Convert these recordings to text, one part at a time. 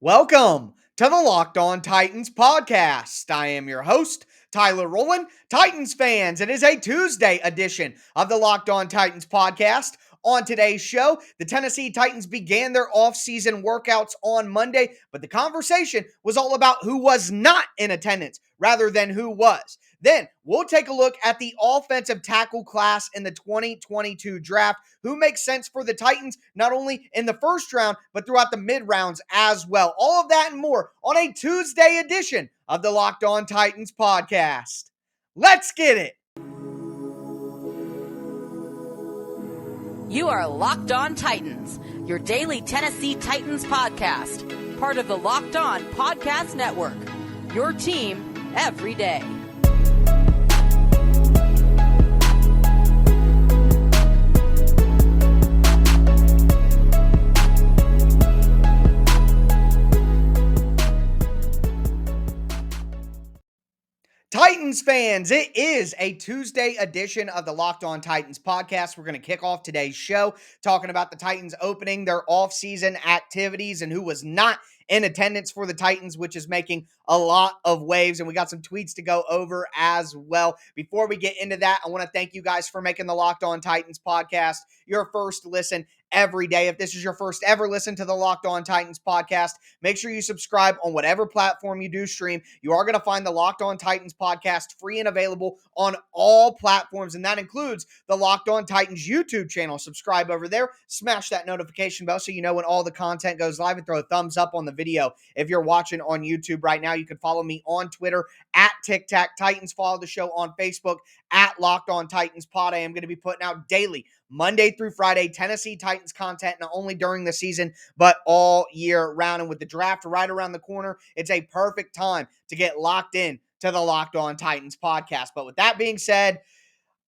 Welcome to the Locked On Titans podcast. I am your host, Tyler Rowland. Titans fans, it is a Tuesday edition of the Locked On Titans podcast. On today's show, the Tennessee Titans began their offseason workouts on Monday, but the conversation was all about who was not in attendance rather than who was. Then we'll take a look at the offensive tackle class in the 2022 draft, who makes sense for the Titans, not only in the first round, but throughout the mid rounds as well. All of that and more on a Tuesday edition of the Locked On Titans podcast. Let's get it. You are Locked On Titans, your daily Tennessee Titans podcast, part of the Locked On Podcast Network, your team every day. Titans fans, it is a Tuesday edition of the Locked On Titans podcast. We're going to kick off today's show talking about the Titans opening their offseason activities and who was not in attendance for the Titans, which is making a lot of waves. And we got some tweets to go over as well. Before we get into that, I want to thank you guys for making the Locked On Titans podcast your first listen every day. If this is your first ever listen to the Locked On Titans podcast, make sure you subscribe on whatever platform you do stream. You are going to find the Locked On Titans podcast free and available on all platforms, and that includes the Locked On Titans YouTube channel. Subscribe over there, smash that notification bell so you know when all the content goes live, and throw a thumbs up on the video. If you're watching on YouTube right now, you can follow me on Twitter at Tic Tac Titans. Follow the show on Facebook at Locked On Titans Pod. I am going to be putting out daily, Monday through Friday, Tennessee Titans content, not only during the season, but all year round. And with the draft right around the corner, it's a perfect time to get locked in to the Locked On Titans podcast. But with that being said,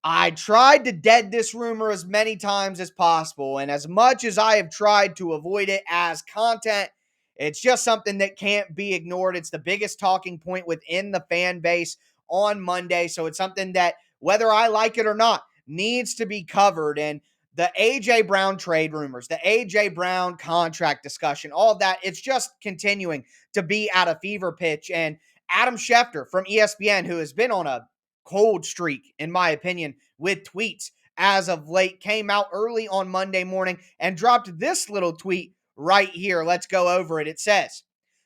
I tried to dead this rumor as many times as possible. And as much as I have tried to avoid it as content, it's just something that can't be ignored. It's the biggest talking point within the fan base on Monday. So it's something that, whether I like it or not, needs to be covered. And the A.J. Brown trade rumors, the A.J. Brown contract discussion, all of that, it's just continuing to be at a fever pitch. And Adam Schefter from ESPN, who has been on a cold streak, in my opinion, with tweets as of late, came out early on Monday morning and dropped this little tweet right here. Let's go over it. It says,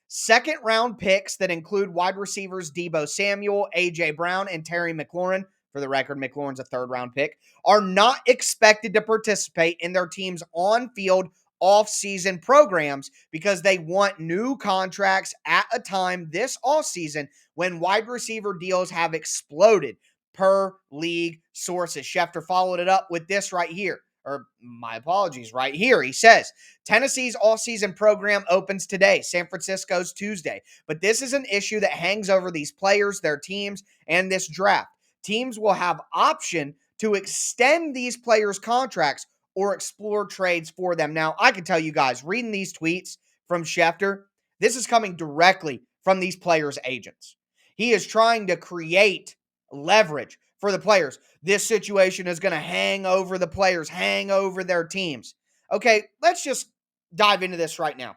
second round picks that include wide receivers Deebo Samuel, A.J. Brown, and Terry McLaurin, for the record, McLaurin's a third round pick, are not expected to participate in their team's on-field off-season programs because they want new contracts at a time this offseason when wide receiver deals have exploded, per league sources. Schefter followed it up with this right here. Or my apologies, right here. He says, Tennessee's off-season program opens today. San Francisco's Tuesday. But this is an issue that hangs over these players, their teams, and this draft. Teams will have option to extend these players' contracts or explore trades for them. Now, I can tell you guys, reading these tweets from Schefter, this is coming directly from these players' agents. He is trying to create leverage for the players. This situation is going to hang over the players, hang over their teams. Okay, let's just dive into this right now.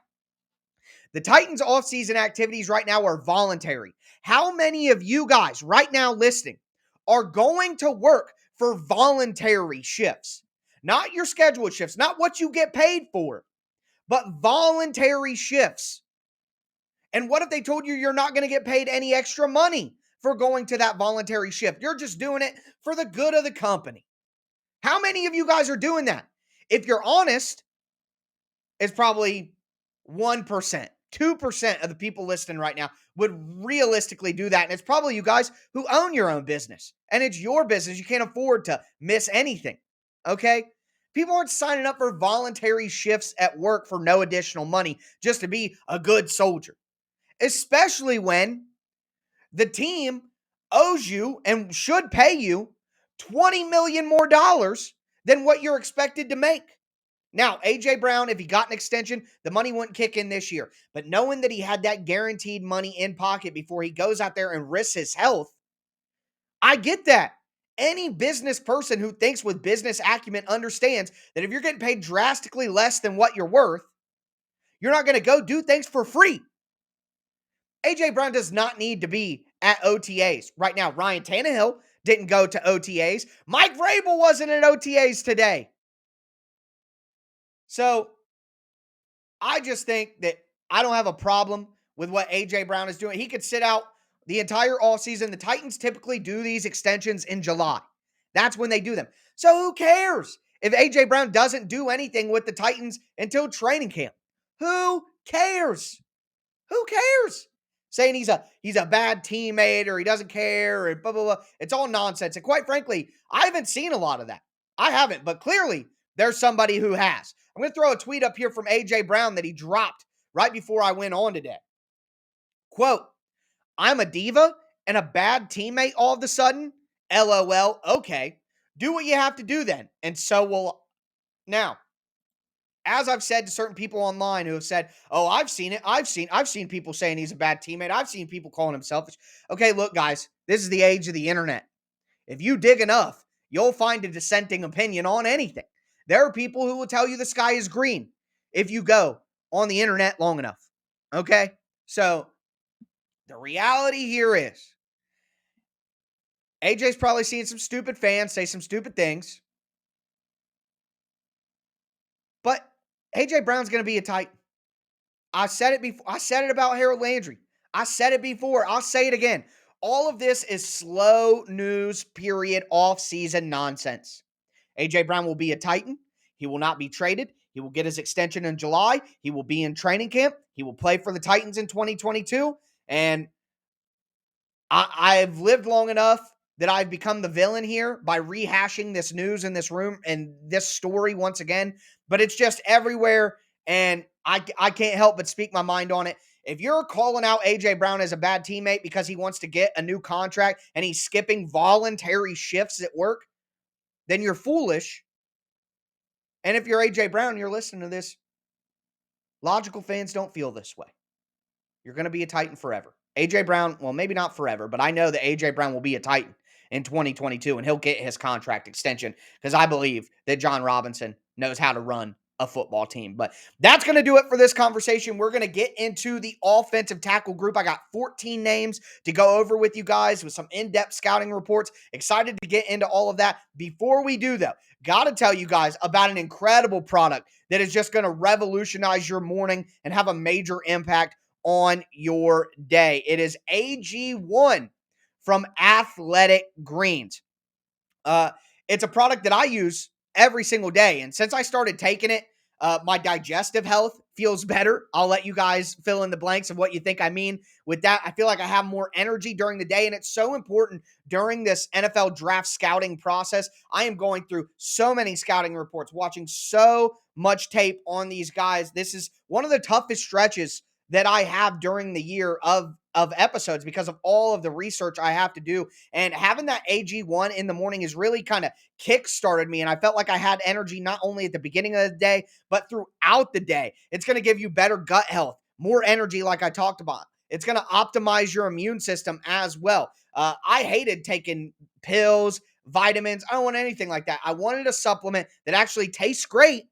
The Titans' offseason activities right now are voluntary. How many of you guys right now listening are going to work for voluntary shifts? Not your scheduled shifts, not what you get paid for, but voluntary shifts. And what if they told you you're not going to get paid any extra money for going to that voluntary shift? You're just doing it for the good of the company. How many of you guys are doing that? If you're honest, it's probably 1%. 2% of the people listening right now would realistically do that. And it's probably you guys who own your own business. And it's your business. You can't afford to miss anything. Okay? People aren't signing up for voluntary shifts at work for no additional money just to be a good soldier. Especially when the team owes you and should pay you $20 million more than what you're expected to make. Now, A.J. Brown, if he got an extension, the money wouldn't kick in this year. But knowing that he had that guaranteed money in pocket before he goes out there and risks his health, I get that. Any business person who thinks with business acumen understands that if you're getting paid drastically less than what you're worth, You're not going to go do things for free. A.J. Brown does not need to be at OTAs. Right now, Ryan Tannehill didn't go to OTAs. Mike Vrabel wasn't at OTAs today. So I just think that I don't have a problem with what A.J. Brown is doing. He could sit out the entire offseason. The Titans typically do these extensions in July. That's when they do them. So who cares if A.J. Brown doesn't do anything with the Titans until training camp? Who cares? Who cares? Saying he's a bad teammate or he doesn't care or blah, blah, blah. It's all nonsense. And quite frankly, I haven't seen a lot of that. I haven't, but clearly there's somebody who has. I'm going to throw a tweet up here from A.J. Brown that he dropped right before I went on today. Quote, I'm a diva and a bad teammate all of a sudden? LOL. Okay. Do what you have to do then. And so will. Now, as I've said to certain people online who have said, "Oh, I've seen it. I've seen people saying he's a bad teammate. I've seen people calling him selfish." Okay, look, guys, this is the age of the internet. If you dig enough, you'll find a dissenting opinion on anything. There are people who will tell you the sky is green if you go on the internet long enough. Okay? So, the reality here is AJ's probably seen some stupid fans say some stupid things. But AJ Brown's going to be a Titan. I said it before. I said it about Harold Landry. I said it before. I'll say it again. All of this is slow news, period, off-season nonsense. A.J. Brown will be a Titan. He will not be traded. He will get his extension in July. He will be in training camp. He will play for the Titans in 2022. And I've lived long enough that I've become the villain here by rehashing this news in this room and this story once again. But it's just everywhere, and I can't help but speak my mind on it. If you're calling out A.J. Brown as a bad teammate because he wants to get a new contract and he's skipping voluntary shifts at work, then you're foolish. And if you're A.J. Brown, you're listening to this, logical fans don't feel this way. You're going to be a Titan forever. A.J. Brown, well, maybe not forever, but I know that A.J. Brown will be a Titan in 2022, and he'll get his contract extension because I believe that John Robinson knows how to run a football team. But that's going to do it for this conversation. We're going to get into the offensive tackle group. I got 14 names to go over with you guys with some in-depth scouting reports. Excited to get into all of that. Before we do, though, got to tell you guys about an incredible product that is just going to revolutionize your morning and have a major impact on your day. It is AG1 from Athletic Greens. It's a product that I use every single day. And since I started taking it, my digestive health feels better. I'll let you guys fill in the blanks of what you think I mean with that. I feel like I have more energy during the day, and it's so important during this NFL draft scouting process. I am going through so many scouting reports, watching so much tape on these guys. This is one of the toughest stretches that I have during the year of episodes because of all of the research I have to do. And having that AG1 in the morning has really kind of kick-started me. And I felt like I had energy not only at the beginning of the day, but throughout the day. It's going to give you better gut health, more energy like I talked about. It's going to optimize your immune system as well. I hated taking pills, vitamins. I don't want anything like that. I wanted a supplement that actually tastes great.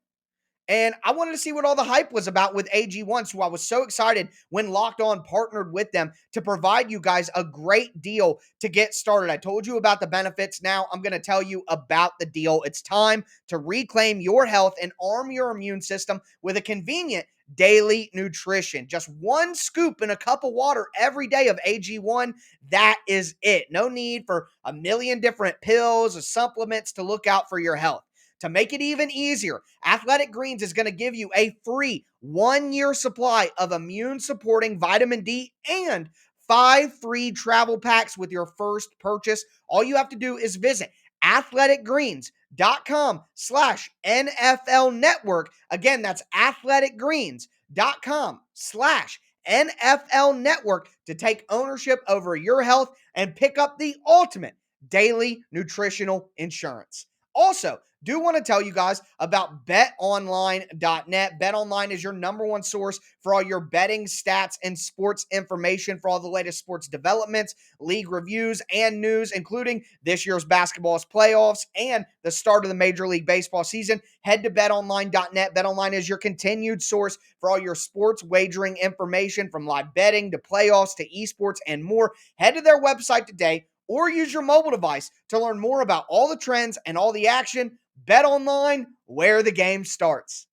And I wanted to see what all the hype was about with AG1. So I was so excited when Locked On partnered with them to provide you guys a great deal to get started. I told you about the benefits. Now I'm going to tell you about the deal. It's time to reclaim your health and arm your immune system with a convenient daily nutrition. Just one scoop in a cup of water every day of AG1. That is it. No need for a million different pills or supplements to look out for your health. To make it even easier, Athletic Greens is going to give you a free 1-year supply of immune-supporting vitamin D and 5 free travel packs with your first purchase. All you have to do is visit athleticgreens.com/NFL network. Again, that's athleticgreens.com/NFL network to take ownership over your health and pick up the ultimate daily nutritional insurance. Also, do want to tell you guys about betonline.net. BetOnline is your number one source for all your betting stats and sports information for all the latest sports developments, league reviews, and news, including this year's basketball's playoffs and the start of the Major League Baseball season. Head to betonline.net. BetOnline is your continued source for all your sports wagering information, from live betting to playoffs to esports and more. Head to their website today or use your mobile device to learn more about all the trends and all the action. Bet online, where the game starts.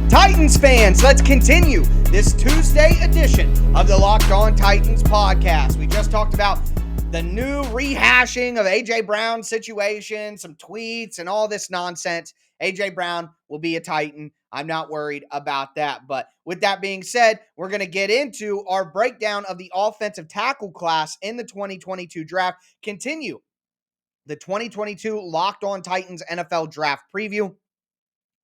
Titans fans, let's continue this Tuesday edition of the Locked On Titans podcast. We just talked about the new rehashing of A.J. Brown's situation, some tweets and all this nonsense. A.J. Brown will be a Titan. I'm not worried about that. But with that being said, we're going to get into our breakdown of the offensive tackle class in the 2022 draft. Continue the 2022 Locked On Titans NFL Draft preview.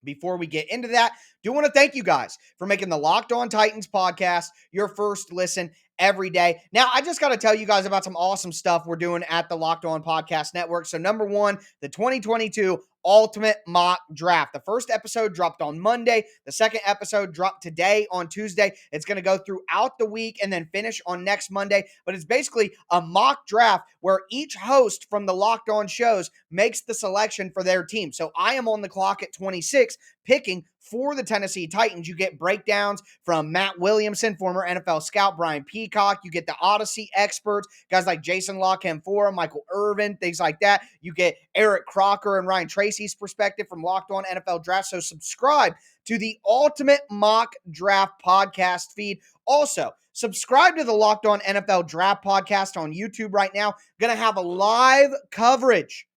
Before we get into that, do want to thank you guys for making the Locked On Titans podcast your first listen every day. Now, I just got to tell you guys about some awesome stuff we're doing at the Locked On Podcast Network. So, number one, the 2022 Ultimate Mock Draft. The first episode dropped on Monday. The second episode dropped today on Tuesday. It's going to go throughout the week and then finish on next Monday. But it's basically a mock draft where each host from the Locked On shows makes the selection for their team. So I am on the clock at 26 picking for the Tennessee Titans. You get breakdowns from Matt Williamson, former NFL scout Brian Peacock. You get the Odyssey experts, guys like Jason Lockham-Fora, Michael Irvin, things like that. You get Eric Crocker and Ryan Tracy's perspective from Locked On NFL Draft. So subscribe to the Ultimate Mock Draft podcast feed. Also, subscribe to the Locked On NFL Draft podcast on YouTube right now. Going to have a live coverage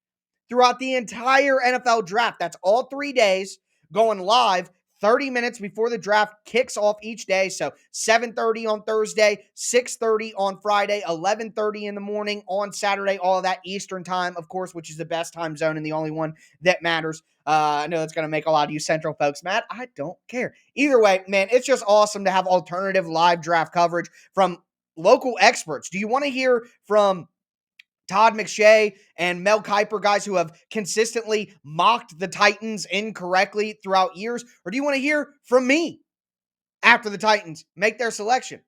throughout the entire NFL draft. That's all 3 days, going live 30 minutes before the draft kicks off each day. So 7:30 on Thursday, 6:30 on Friday, 11:30 in the morning on Saturday, all of that Eastern time, of course, which is the best time zone and the only one that matters. I know that's going to make a lot of you Central folks mad. I don't care. Either way, man, it's just awesome to have alternative live draft coverage from local experts. Do you want to hear from Todd McShay and Mel Kiper, guys who have consistently mocked the Titans incorrectly throughout years? Or do you want to hear from me after the Titans make their selection?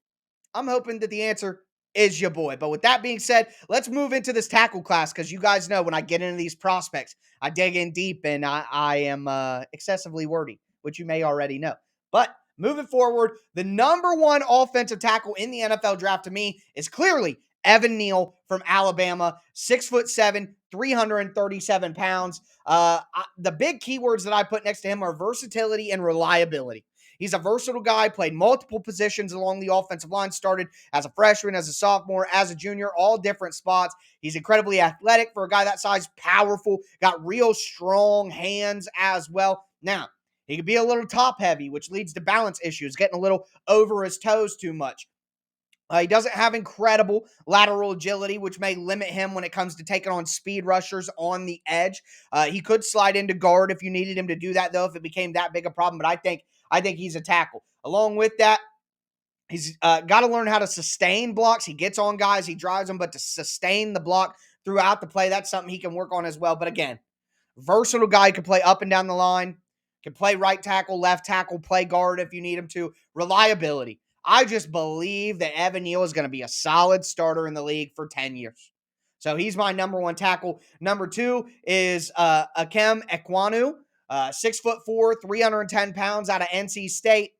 I'm hoping that the answer is your boy. But with that being said, let's move into this tackle class, because you guys know when I get into these prospects, I dig in deep and I am excessively wordy, which you may already know. But moving forward, the number one offensive tackle in the NFL draft to me is clearly Evan Neal from Alabama, 6'7", 337 pounds. The big keywords that I put next to him are versatility and reliability. He's a versatile guy, played multiple positions along the offensive line, started as a freshman, as a sophomore, as a junior, all different spots. He's incredibly athletic for a guy that size, powerful, got real strong hands as well. Now, he can be a little top heavy, which leads to balance issues, getting a little over his toes too much. He doesn't have incredible lateral agility, which may limit him when it comes to taking on speed rushers on the edge. He could slide into guard if you needed him to do that, though, if it became that big a problem. But I think he's a tackle. Along with that, he's got to learn how to sustain blocks. He gets on guys, he drives them, but to sustain the block throughout the play, that's something he can work on as well. But again, versatile guy, can play up and down the line, can play right tackle, left tackle, play guard if you need him to. Reliability. I just believe that Evan Neal is going to be a solid starter in the league for 10 years. So he's my number one tackle. Number two is Ikem Ekwonu, 6'4", 310 pounds out of NC State.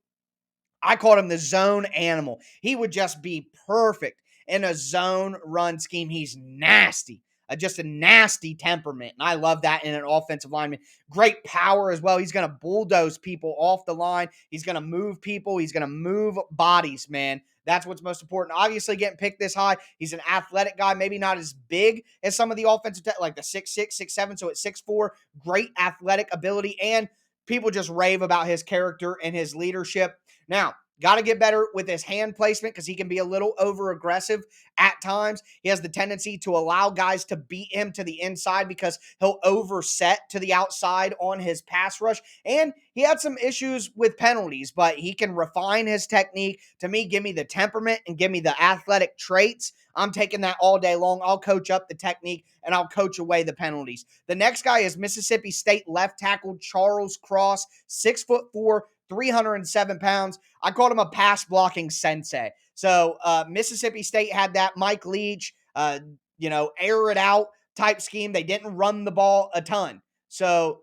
I called him the zone animal. He would just be perfect in a zone run scheme. He's nasty. Just a nasty temperament. And I love that in an offensive lineman. Great power as well. He's going to bulldoze people off the line. He's going to move people. He's going to move bodies, man. That's what's most important. Obviously, getting picked this high, he's an athletic guy, maybe not as big as some of the offensive, like the 6'6", 6'7", so at 6'4", great athletic ability, and people just rave about his character and his leadership. Now, Got to get better with his hand placement because he can be a little over aggressive at times. He has the tendency to allow guys to beat him to the inside because he'll overset to the outside on his pass rush. And he had some issues with penalties, but he can refine his technique. To me, give me the temperament and give me the athletic traits. I'm taking that all day long. I'll coach up the technique and I'll coach away the penalties. The next guy is Mississippi State left tackle Charles Cross, 6'4", 307 pounds. I called him a pass blocking sensei. So Mississippi State had that Mike Leach, air it out type scheme. They didn't run the ball a ton. So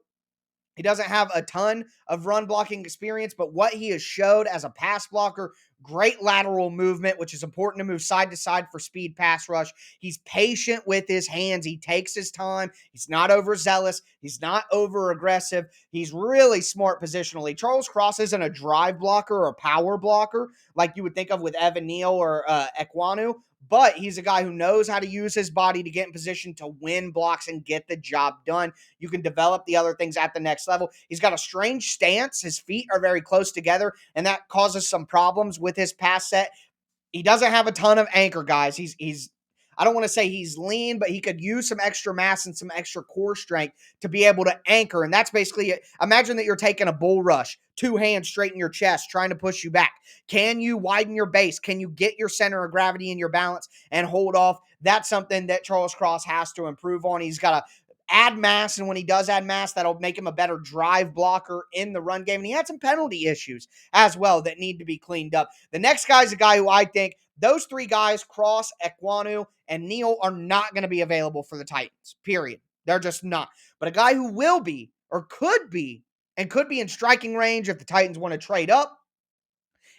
he doesn't have a ton of run blocking experience, but what he has showed as a pass blocker, great lateral movement, which is important to move side to side for speed pass rush. He's patient with his hands. He takes his time. He's not overzealous. He's not over aggressive. He's really smart positionally. Charles Cross isn't a drive blocker or a power blocker like you would think of with Evan Neal or Ekwonu, but he's a guy who knows how to use his body to get in position to win blocks and get the job done. You can develop the other things at the next level. He's got a strange stance. His feet are very close together, and that causes some problems with his pass set. He doesn't have a ton of anchor, guys. He's I don't want to say he's lean, but he could use some extra mass and some extra core strength to be able to anchor. And that's basically it. Imagine that you're taking a bull rush, two hands straight in your chest, trying to push you back. Can you widen your base? Can you get your center of gravity in your balance and hold off? That's something that Charles Cross has to improve on. He's got to add mass, and when he does add mass, that'll make him a better drive blocker in the run game. And he had some penalty issues as well that need to be cleaned up. The next guy is a guy who I think those three guys, Cross, Ekwonu, and Neal, are not going to be available for the Titans, period. They're just not. But a guy who will be, or could be, and could be in striking range if the Titans want to trade up,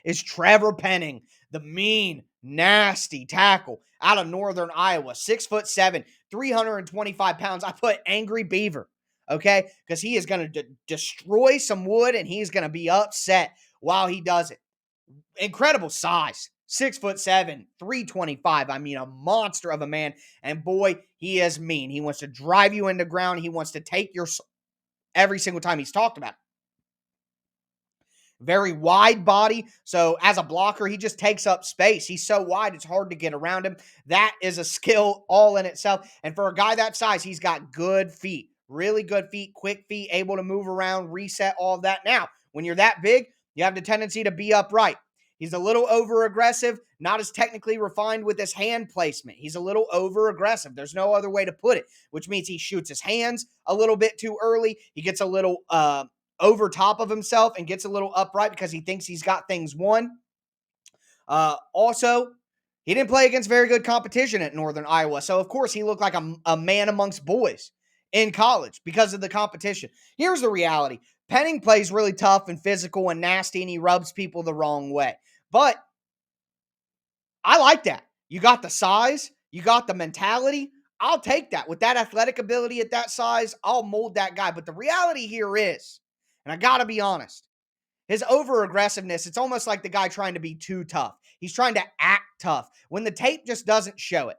is Trevor Penning, the mean, nasty tackle out of Northern Iowa, 6'7", 325 pounds. I put Angry Beaver, okay, because he is going to destroy some wood and he's going to be upset while he does it. Incredible size, 6'7", 325. I mean, a monster of a man. And boy, he is mean. He wants to drive you into ground. He wants to take your every single time he's talked about it. Very wide body. So as a blocker, he just takes up space. He's so wide, it's hard to get around him. That is a skill all in itself. And for a guy that size, he's got good feet, really good feet, quick feet, able to move around, reset, all of that. Now, when you're that big, you have the tendency to be upright. He's a little over aggressive, not as technically refined with his hand placement. He's a little over aggressive. There's no other way to put it, which means he shoots his hands a little bit too early. He gets a little over top of himself and gets a little upright because he thinks he's got things won. Also, he didn't play against very good competition at Northern Iowa. So, of course, he looked like a man amongst boys in college because of the competition. Here's the reality. Penning plays really tough and physical and nasty, and he rubs people the wrong way. But I like that. You got the size. You got the mentality. I'll take that. With that athletic ability at that size, I'll mold that guy. But the reality here is, and I got to be honest, his over aggressiveness, it's almost like the guy trying to be too tough. He's trying to act tough when the tape just doesn't show it.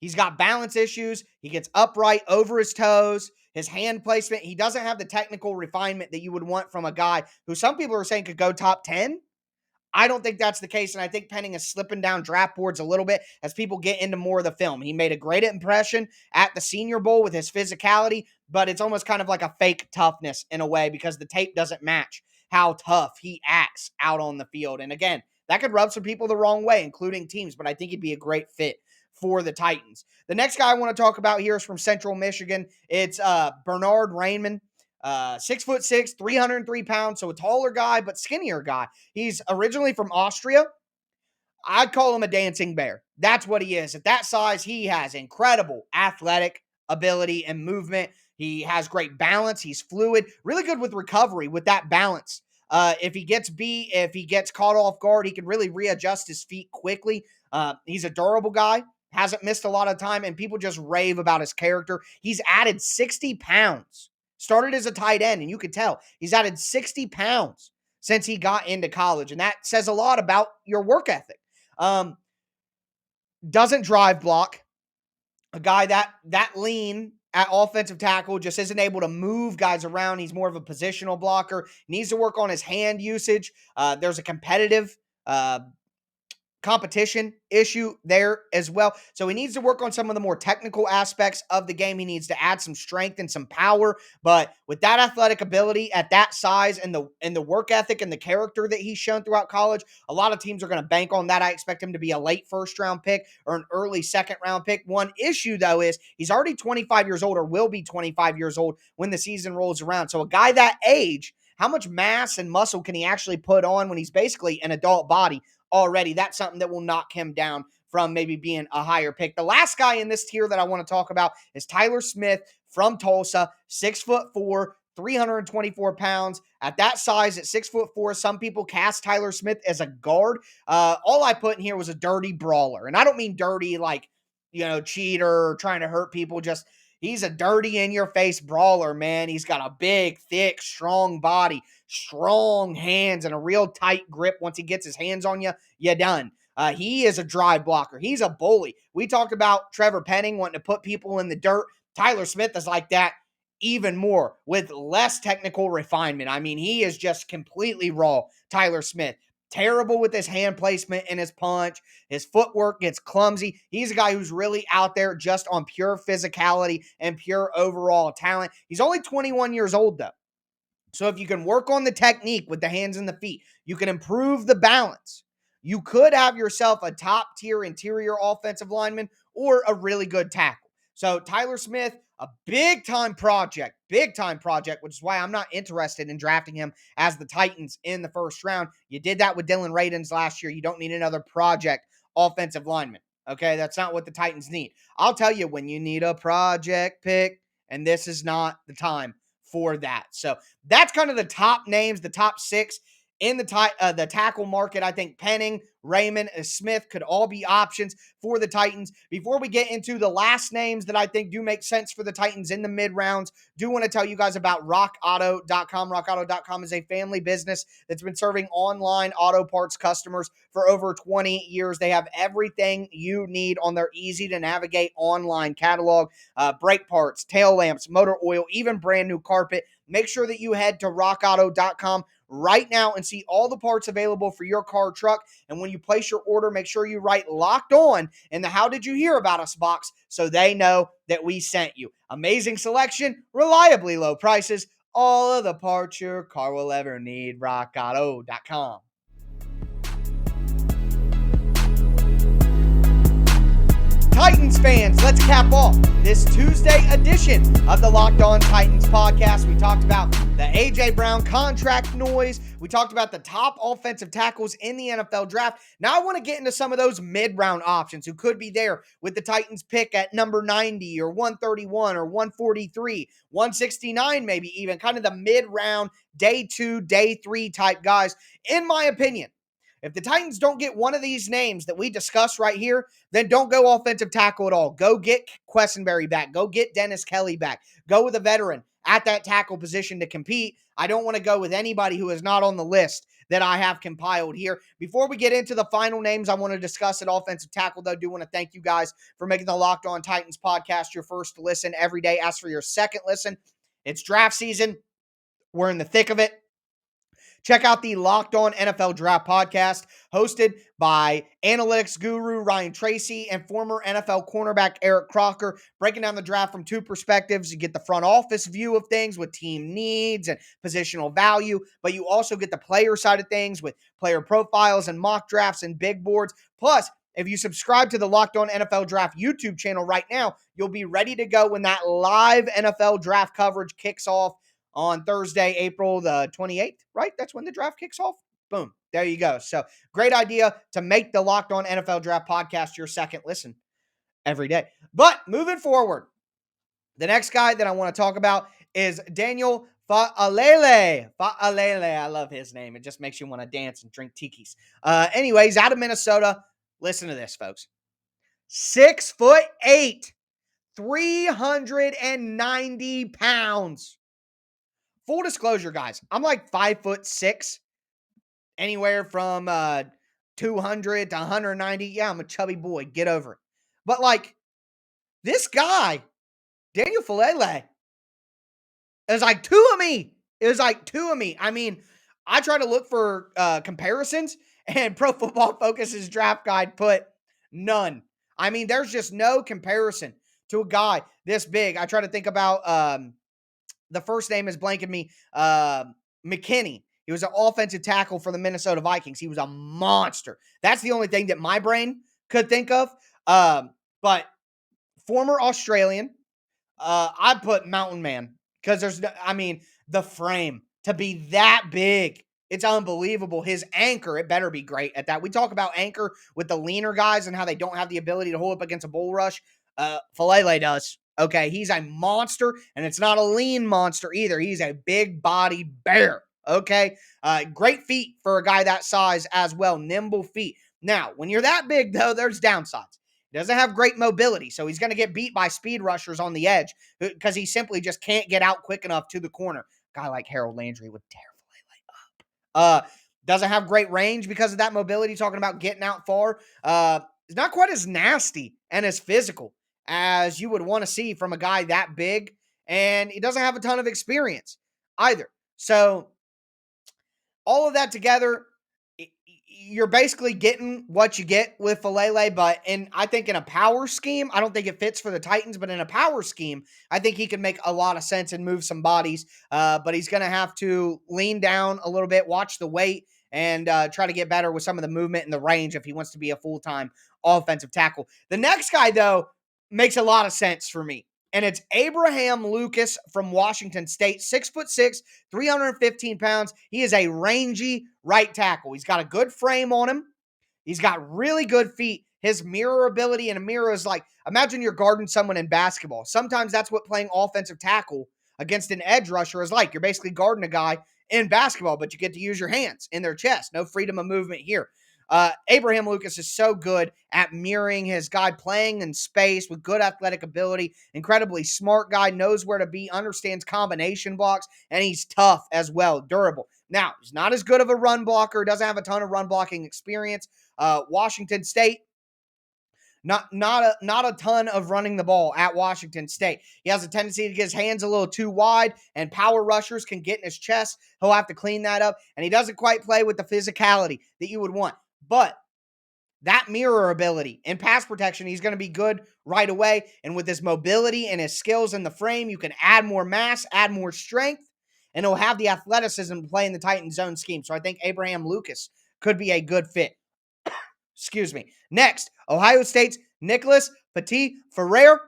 He's got balance issues. He gets upright over his toes. His hand placement, he doesn't have the technical refinement that you would want from a guy who some people are saying could go top 10. I don't think that's the case, and I think Penning is slipping down draft boards a little bit as people get into more of the film. He made a great impression at the Senior Bowl with his physicality, but it's almost kind of like a fake toughness in a way because the tape doesn't match how tough he acts out on the field. And again, that could rub some people the wrong way, including teams, but I think he'd be a great fit for the Titans. The next guy I want to talk about here is from Central Michigan. It's Bernard Rainman. 6'6", 303 pounds, so a taller guy, but skinnier guy. He's originally from Austria. I'd call him a dancing bear. That's what he is. At that size, he has incredible athletic ability and movement. He has great balance. He's fluid, really good with recovery with that balance. If he gets beat, if he gets caught off guard, he can really readjust his feet quickly. He's a durable guy, hasn't missed a lot of time, and people just rave about his character. He's added 60 pounds. Started as a tight end, and you could tell he's added 60 pounds since he got into college, and that says a lot about your work ethic. Doesn't drive block. A guy that lean at offensive tackle, just isn't able to move guys around. He's more of a positional blocker. Needs to work on his hand usage. There's a competitive competition issue there as well. So he needs to work on some of the more technical aspects of the game. He needs to add some strength and some power. But with that athletic ability at that size and the work ethic and the character that he's shown throughout college, a lot of teams are going to bank on that. I expect him to be a late first round pick or an early second round pick. One issue though is he's already 25 years old or will be 25 years old when the season rolls around. So a guy that age, how much mass and muscle can he actually put on when he's basically an adult body already? That's something that will knock him down from maybe being a higher pick. The last guy in this tier that I want to talk about is Tyler Smith from Tulsa, 6'4", 324 pounds. At that size, at 6'4", some people cast Tyler Smith as a guard. All I put in here was a dirty brawler. And I don't mean dirty like, cheater or trying to hurt people. Just he's a dirty in your face brawler, man. He's got a big, thick, strong body, strong hands, and a real tight grip. Once he gets his hands on you, you're done. He is a drive blocker. He's a bully. We talked about Trevor Penning wanting to put people in the dirt. Tyler Smith is like that even more with less technical refinement. I mean, he is just completely raw, Tyler Smith. Terrible with his hand placement and his punch. His footwork gets clumsy. He's a guy who's really out there just on pure physicality and pure overall talent. He's only 21 years old, though. So if you can work on the technique with the hands and the feet, you can improve the balance. You could have yourself a top tier interior offensive lineman or a really good tackle. So Tyler Smith, a big time project, which is why I'm not interested in drafting him as the Titans in the first round. You did that with Dylan Radins last year. You don't need another project offensive lineman. Okay, that's not what the Titans need. I'll tell you when you need a project pick, and this is not the time for that. So that's kind of the top names, the top six in the tackle market. I think Penning, Raymond, and Smith could all be options for the Titans. Before we get into the last names that I think do make sense for the Titans in the mid rounds, do want to tell you guys about rockauto.com. Rockauto.com is a family business that's been serving online auto parts customers for over 20 years. They have everything you need on their easy to navigate online catalog. Brake parts, tail lamps, motor oil, even brand new carpet. Make sure that you head to rockauto.com right now and see all the parts available for your car or truck. And when you place your order, make sure you write "Locked On" in the "How did you hear about us" box so they know that we sent you. Amazing selection, reliably low prices, all of the parts your car will ever need. rockauto.com. Titans fans, let's cap off this Tuesday edition of the Locked On Titans podcast. We talked about the A.J. Brown contract noise. We talked about the top offensive tackles in the NFL draft. Now I want to get into some of those mid-round options who could be there with the Titans pick at number 90 or 131 or 143, 169 maybe even, kind of the mid-round, day 2, day 3 type guys. In my opinion, if the Titans don't get one of these names that we discussed right here, then don't go offensive tackle at all. Go get Quessenberry back. Go get Dennis Kelly back. Go with a veteran at that tackle position to compete. I don't want to go with anybody who is not on the list that I have compiled here. Before we get into the final names I want to discuss at offensive tackle, though, I do want to thank you guys for making the Locked On Titans podcast your first listen every day. As for your second listen, it's draft season. We're in the thick of it. Check out the Locked On NFL Draft podcast, hosted by analytics guru Ryan Tracy and former NFL cornerback Eric Crocker, breaking down the draft from two perspectives. You get the front office view of things with team needs and positional value, but you also get the player side of things with player profiles and mock drafts and big boards. Plus, if you subscribe to the Locked On NFL Draft YouTube channel right now, you'll be ready to go when that live NFL draft coverage kicks off on Thursday, April the 28th, right? That's when the draft kicks off. Boom. There you go. So great idea to make the Locked On NFL Draft podcast your second listen every day. But moving forward, the next guy that I want to talk about is Daniel Fa'alele. Fa'alele. I love his name. It just makes you want to dance and drink tikis. Anyways, out of Minnesota. Listen to this, folks. 6'8", 390 pounds. Full disclosure, guys, I'm like 5'6", anywhere from 200 to 190. Yeah, I'm a chubby boy. Get over it. But like, this guy Daniel Falele. It was like two of me. It was like two of me. I mean, I try to look for comparisons, and Pro Football Focus's draft guide put none. I mean, there's just no comparison to a guy this big. I try to think about the first name is blanking me. McKinney. He was an offensive tackle for the Minnesota Vikings. He was a monster. That's the only thing that my brain could think of. But former Australian, I put Mountain Man because I mean, the frame to be that big, it's unbelievable. His anchor, it better be great at that. We talk about anchor with the leaner guys and how they don't have the ability to hold up against a bull rush. Falele does. Okay, he's a monster, and it's not a lean monster either. He's a big body bear. Okay, great feet for a guy that size as well. Nimble feet. Now, when you're that big, though, there's downsides. He doesn't have great mobility, so he's going to get beat by speed rushers on the edge because he simply just can't get out quick enough to the corner. A guy like Harold Landry would tear Falele up. Doesn't have great range because of that mobility. Talking about getting out far, it's not quite as nasty and as physical as you would want to see from a guy that big, and he doesn't have a ton of experience either. So all of that together, you're basically getting what you get with Falele, but I think in a power scheme, I don't think it fits for the Titans, but in a power scheme, I think he can make a lot of sense and move some bodies. But he's going to have to lean down a little bit, watch the weight, and try to get better with some of the movement and the range if he wants to be a full-time offensive tackle. The next guy, though, makes a lot of sense for me. And it's Abraham Lucas from Washington State, 6'6", 315 pounds. He is a rangy right tackle. He's got a good frame on him. He's got really good feet. His mirror ability, and a mirror is like, imagine you're guarding someone in basketball. Sometimes that's what playing offensive tackle against an edge rusher is like. You're basically guarding a guy in basketball, but you get to use your hands in their chest. No freedom of movement here. Abraham Lucas is so good at mirroring his guy, playing in space with good athletic ability, incredibly smart guy, knows where to be, understands combination blocks, and he's tough as well, durable. Now, he's not as good of a run blocker, doesn't have a ton of run blocking experience. Washington State, not a ton of running the ball at Washington State. He has a tendency to get his hands a little too wide, and power rushers can get in his chest. He'll have to clean that up, and he doesn't quite play with the physicality that you would want. But that mirror ability and pass protection, he's going to be good right away. And with his mobility and his skills in the frame, you can add more mass, add more strength, and he'll have the athleticism to play in the Titan zone scheme. So I think Abraham Lucas could be a good fit. Excuse me. Next, Ohio State's Nicholas Petit-Frere,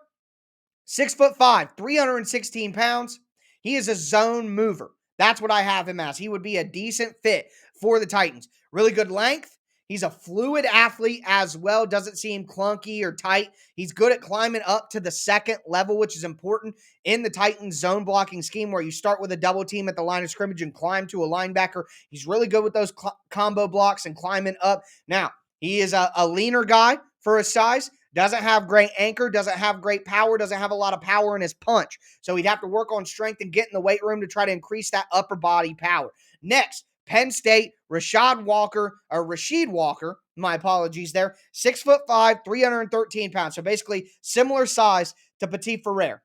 6'5", 316 pounds. He is a zone mover. That's what I have him as. He would be a decent fit for the Titans. Really good length. He's a fluid athlete as well. Doesn't seem clunky or tight. He's good at climbing up to the second level, which is important in the Titans zone blocking scheme where you start with a double team at the line of scrimmage and climb to a linebacker. He's really good with those combo blocks and climbing up. Now, he is a leaner guy for his size. Doesn't have great anchor, doesn't have great power, doesn't have a lot of power in his punch. So he'd have to work on strength and get in the weight room to try to increase that upper body power. Next, Penn State, Rashad Walker, or Rasheed Walker, my apologies there, 6'5", 313 pounds. So basically similar size to Petit-Frere.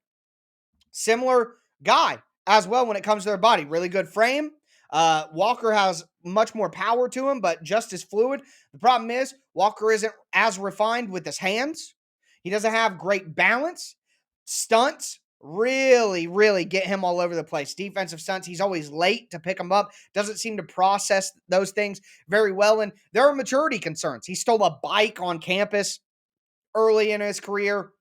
Similar guy as well when it comes to their body. Really good frame. Walker has much more power to him, but just as fluid. The problem is Walker isn't as refined with his hands. He doesn't have great balance. Stunts really get him all over the place. Defensive stunts, he's always late to pick him up. Doesn't seem to process those things very well. And there are maturity concerns. He stole a bike on campus early in his career.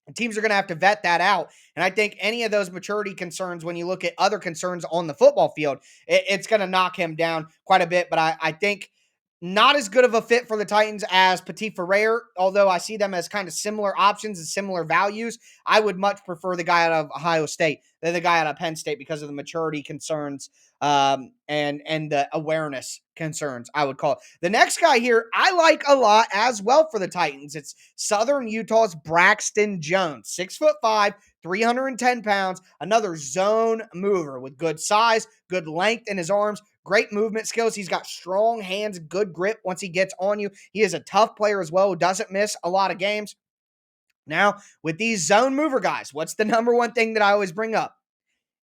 And teams are going to have to vet that out. And I think any of those maturity concerns, when you look at other concerns on the football field, it's going to knock him down quite a bit. But I think not as good of a fit for the Titans as Petit-Frere, although I see them as kind of similar options and similar values. I would much prefer the guy out of Ohio State than the guy out of Penn State because of the maturity concerns and the awareness concerns, I would call it. The next guy here, I like a lot as well for the Titans. It's Southern Utah's Braxton Jones, 6'5", 310 pounds, another zone mover with good size, good length in his arms, great movement skills. He's got strong hands, good grip once he gets on you. He is a tough player as well, who doesn't miss a lot of games. Now, with these zone mover guys, what's the number one thing that I always bring up?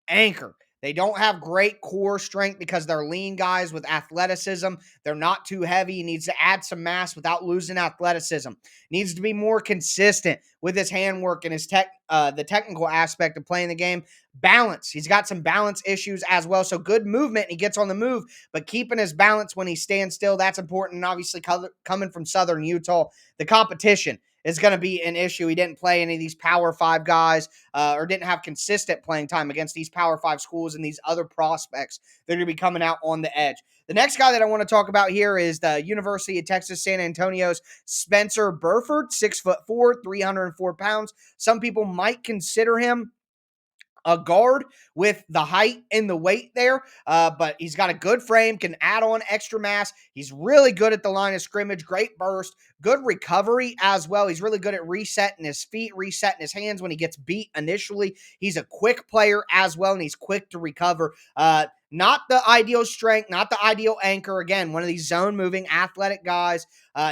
Anchor. They don't have great core strength because they're lean guys with athleticism. They're not too heavy. He needs to add some mass without losing athleticism. Needs to be more consistent with his handwork and his the technical aspect of playing the game. Balance. He's got some balance issues as well. So good movement. He gets on the move, but keeping his balance when he stands still, that's important. And obviously, coming from Southern Utah, the competition is going to be an issue. He didn't play any of these Power 5 guys or didn't have consistent playing time against these Power 5 schools and these other prospects that are going to be coming out on the edge. The next guy that I want to talk about here is the University of Texas San Antonio's Spencer Burford, 6'4", 304 pounds. Some people might consider him a guard with the height and the weight there, but he's got a good frame, can add on extra mass. He's really good at the line of scrimmage, great burst, good recovery as well. He's really good at resetting his feet, resetting his hands when he gets beat initially. He's a quick player as well, and he's quick to recover. Not the ideal strength, not the ideal anchor. Again, one of these zone moving athletic guys,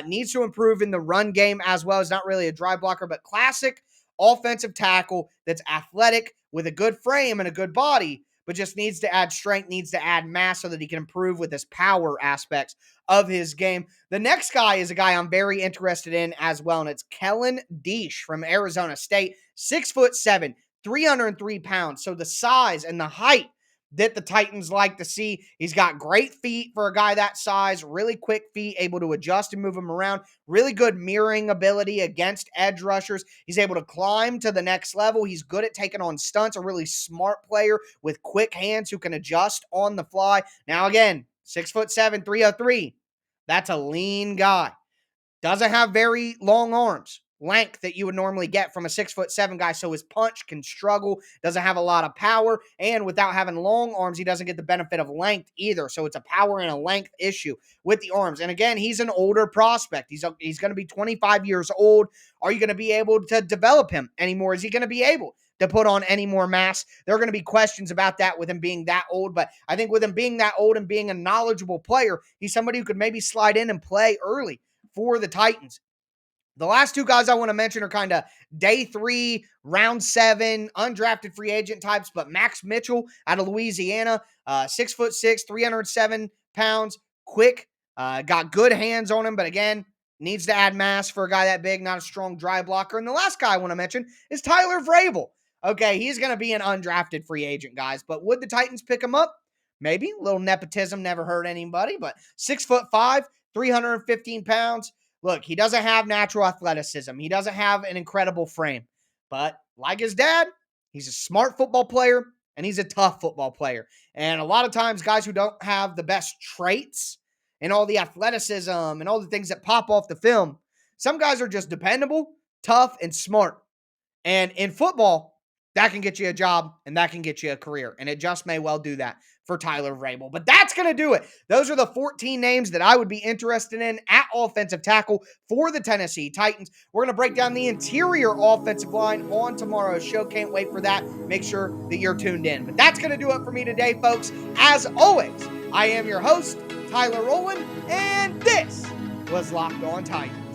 needs to improve in the run game as well. He's not really a dry blocker, but classic offensive tackle that's athletic with a good frame and a good body, but just needs to add strength, needs to add mass so that he can improve with his power aspects of his game. The next guy is a guy I'm very interested in as well, and it's Kellen Deesh from Arizona State, 6'7", 303 pounds. So the size and the height that the Titans like to see. He's got great feet for a guy that size, really quick feet, able to adjust and move him around, really good mirroring ability against edge rushers. He's able to climb to the next level. He's good at taking on stunts, a really smart player with quick hands who can adjust on the fly. Now again, 6'7", 303. That's a lean guy. Doesn't have very long arms, length that you would normally get from a 6'7" guy, so his punch can struggle, doesn't have a lot of power, and without having long arms, he doesn't get the benefit of length either, so it's a power and a length issue with the arms. And again, he's an older prospect. He's going to be 25 years old. Are you going to be able to develop him anymore? Is he going to be able to put on any more mass? There are going to be questions about that with him being that old, but I think with him being that old and being a knowledgeable player, he's somebody who could maybe slide in and play early for the Titans. The last two guys I want to mention are kind of day 3, round 7, undrafted free agent types, but Max Mitchell out of Louisiana, 6'6", 307 pounds, quick, got good hands on him, but again, needs to add mass for a guy that big, not a strong dry blocker. And the last guy I want to mention is Tyler Vrabel. Okay, he's going to be an undrafted free agent, guys, but would the Titans pick him up? Maybe. A little nepotism never hurt anybody, but 6'5", 315 pounds. Look, he doesn't have natural athleticism. He doesn't have an incredible frame. But like his dad, he's a smart football player and he's a tough football player. And a lot of times, guys who don't have the best traits and all the athleticism and all the things that pop off the film, some guys are just dependable, tough, and smart. And in football, that can get you a job and that can get you a career. And it just may well do that for Tyler Vrabel. But that's going to do it. Those are the 14 names that I would be interested in at offensive tackle for the Tennessee Titans. We're going to break down the interior offensive line on tomorrow's show. Can't wait for that. Make sure that you're tuned in. But that's going to do it for me today, folks. As always, I am your host, Tyler Rowland, and this was Locked On Titans.